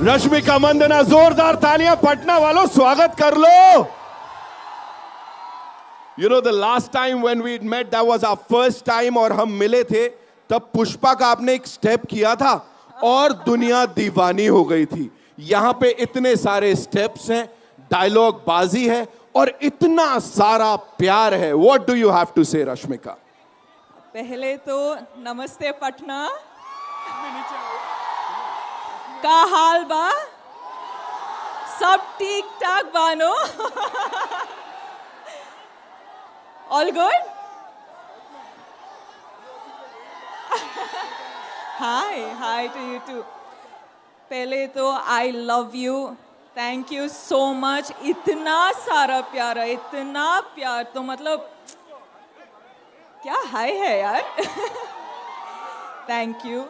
रश्मिका मंदना, जोरदार तालियां पटना वालों, स्वागत कर लो। You know, the last time when we met, that was our first time और हम मिले थे, तब पुष्पा का आपने एक स्टेप किया था और दुनिया दीवानी हो गई थी। यहाँ पे इतने सारे स्टेप्स हैं, डायलॉग बाजी है और इतना सारा प्यार है। What do you have to say, Rashmika? पहले तो नमस्ते पटना, का हाल बा? सब ठीक ठाक Bano? All good? Hi to you too. पहले तो I love you, thank you so much. इतना सारा प्यार है, इतना प्यार तो मतलब क्या हाय है यार। Thank you.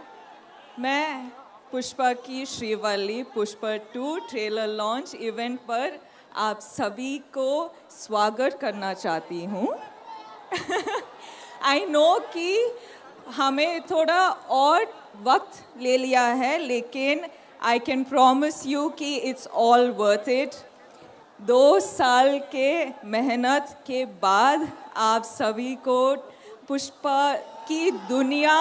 मैं पुष्पा की Srivalli Pushpa 2 trailer launch event पर आप सभी को स्वागत करना चाहती हूँ। आई नो कि हमें थोड़ा और वक्त ले लिया है, लेकिन आई कैन प्रॉमिस यू कि इट्स ऑल वर्थ इट। 2 साल के मेहनत के बाद आप सभी को पुष्पा की दुनिया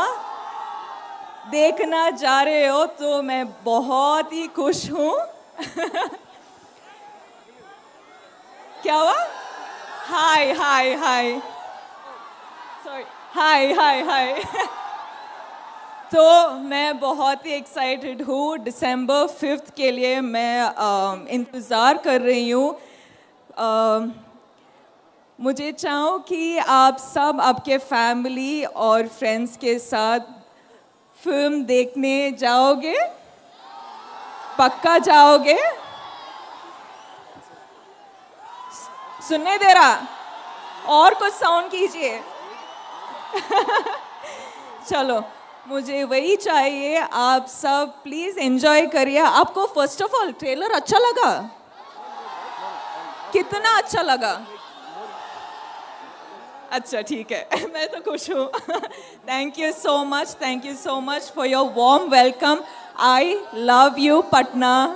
देखना जा रहे हो, तो मैं बहुत ही खुश हूँ। क्या हुआ? हाय सॉरी, हाय। तो मैं बहुत ही एक्साइटेड हूँ। दिसंबर 5 के लिए मैं इंतज़ार कर रही हूँ। मुझे चाहूँ कि आप सब आपके फैमिली और फ्रेंड्स के साथ फिल्म देखने जाओगे? पक्का जाओगे? सुनने दे रहा? और कुछ साउंड कीजिए। चलो, मुझे वही चाहिए। आप सब प्लीज एंजॉय करिए। आपको फर्स्ट ऑफ ऑल ट्रेलर अच्छा लगा? कितना अच्छा लगा? अच्छा, ठीक है। मैं तो खुश हूँ। Thank you so much for your warm welcome. I love you Patna.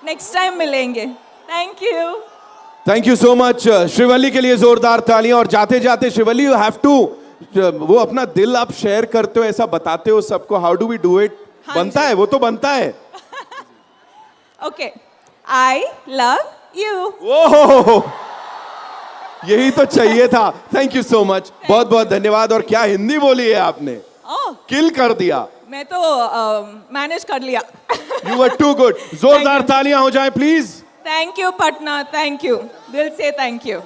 Next time मिलेंगे। Thank you so much. Srivalli के लिए जोरदार तालियां। और जाते जाते श्रीवल्ली, यू हैव टू, वो अपना दिल आप शेयर करते हो, ऐसा बताते हो सबको। How do we do it? बनता है, वो तो बनता है। Okay, I love you. ओहो, यही तो चाहिए था। थैंक यू सो मच, बहुत बहुत धन्यवाद। और क्या हिंदी बोली है आपने, किल कर दिया। मैं तो मैनेज कर लिया। You were too good. जोरदार तालियां हो जाए please. Thank you Patna, thank you, दिल से थैंक यू।